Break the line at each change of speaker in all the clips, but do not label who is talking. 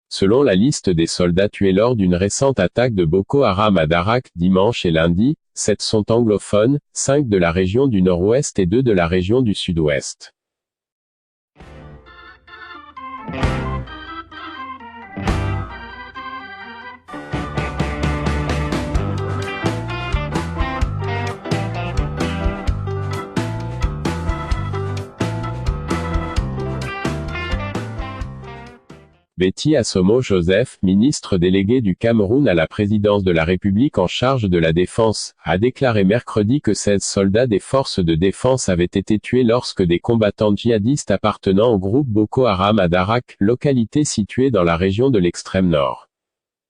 Selon la liste des soldats tués lors d'une récente attaque de Boko Haram à Darak, dimanche et lundi, 7 sont anglophones, 5 de la région du Nord-Ouest et 2 de la région du Sud-Ouest. Betty Assomo Joseph, ministre déléguée du Cameroun à la présidence de la République en charge de la défense, a déclaré mercredi que 16 soldats des forces de défense avaient été tués lorsque des combattants djihadistes appartenant au groupe Boko Haram à Darak, localité située dans la région de l'extrême nord.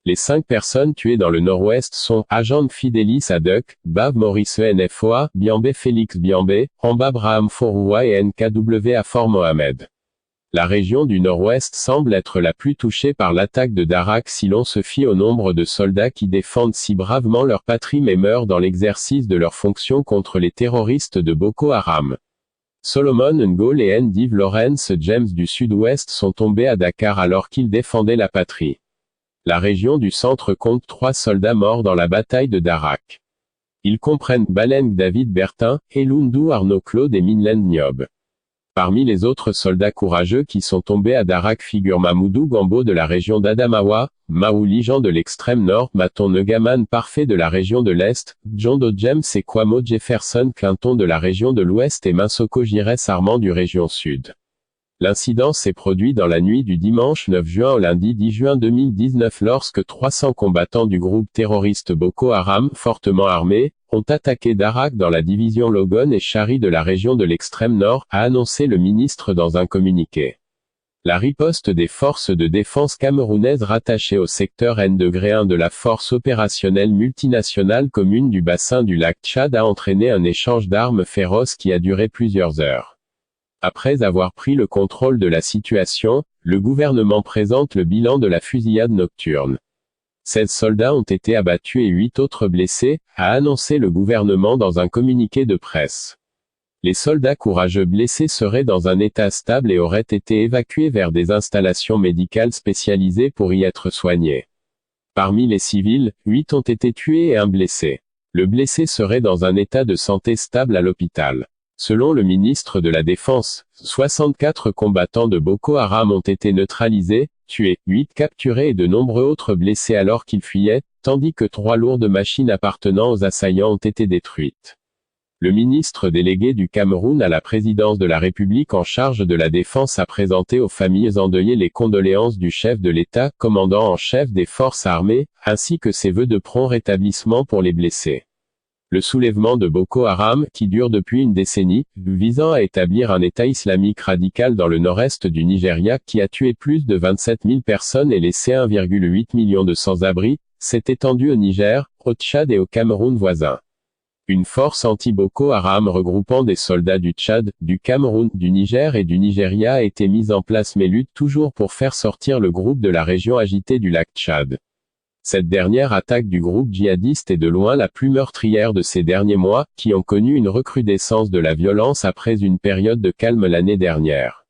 Les 5 personnes tuées dans le nord-ouest sont Agent Fidelis Aduk, Bav Maurice NFOA, Biambé Félix Biambé, Amba Braham Foroua et NKW Afor Mohamed. La région du nord-ouest semble être la plus touchée par l'attaque de Darak si l'on se fie au nombre de soldats qui défendent si bravement leur patrie mais meurent dans l'exercice de leurs fonctions contre les terroristes de Boko Haram. Solomon Ngol et Ndive Lawrence James du sud-ouest sont tombés à Dakar alors qu'ils défendaient la patrie. La région du centre compte 3 soldats morts dans la bataille de Darak. Ils comprennent Baleng David Bertin, Elundu Arnaud Claude et Minland Niob. Parmi les autres soldats courageux qui sont tombés à Darak figurent Mamoudou Gambo de la région d'Adamawa, Maouli Jean de l'extrême nord, Maton Negaman Parfait de la région de l'Est, Jondo James et Kwamo Jefferson Clinton de la région de l'Ouest et Minsoko Jires Armand du région Sud. L'incident s'est produit dans la nuit du dimanche 9 juin au lundi 10 juin 2019 lorsque 300 combattants du groupe terroriste Boko Haram, fortement armés, ont attaqué Darak dans la division Logon et Chari de la région de l'extrême nord, a annoncé le ministre dans un communiqué. La riposte des forces de défense camerounaises rattachées au secteur N-1 de la force opérationnelle multinationale commune du bassin du lac Tchad a entraîné un échange d'armes féroce qui a duré plusieurs heures. Après avoir pris le contrôle de la situation, le gouvernement présente le bilan de la fusillade nocturne. 16 soldats ont été abattus et 8 autres blessés, a annoncé le gouvernement dans un communiqué de presse. Les soldats courageux blessés seraient dans un état stable et auraient été évacués vers des installations médicales spécialisées pour y être soignés. Parmi les civils, 8 ont été tués et 1 blessé. Le blessé serait dans un état de santé stable à l'hôpital. Selon le ministre de la Défense, 64 combattants de Boko Haram ont été neutralisés, tués, 8 capturés et de nombreux autres blessés alors qu'ils fuyaient, tandis que 3 lourdes machines appartenant aux assaillants ont été détruites. Le ministre délégué du Cameroun à la présidence de la République en charge de la défense a présenté aux familles endeuillées les condoléances du chef de l'État, commandant en chef des forces armées, ainsi que ses vœux de prompt rétablissement pour les blessés. Le soulèvement de Boko Haram, qui dure depuis une décennie, visant à établir un État islamique radical dans le nord-est du Nigeria qui a tué plus de 27 000 personnes et laissé 1,8 million de sans-abri, s'est étendu au Niger, au Tchad et au Cameroun voisin. Une force anti-Boko Haram regroupant des soldats du Tchad, du Cameroun, du Niger et du Nigeria a été mise en place mais lutte toujours pour faire sortir le groupe de la région agitée du lac Tchad. Cette dernière attaque du groupe djihadiste est de loin la plus meurtrière de ces derniers mois, qui ont connu une recrudescence de la violence après une période de calme l'année dernière.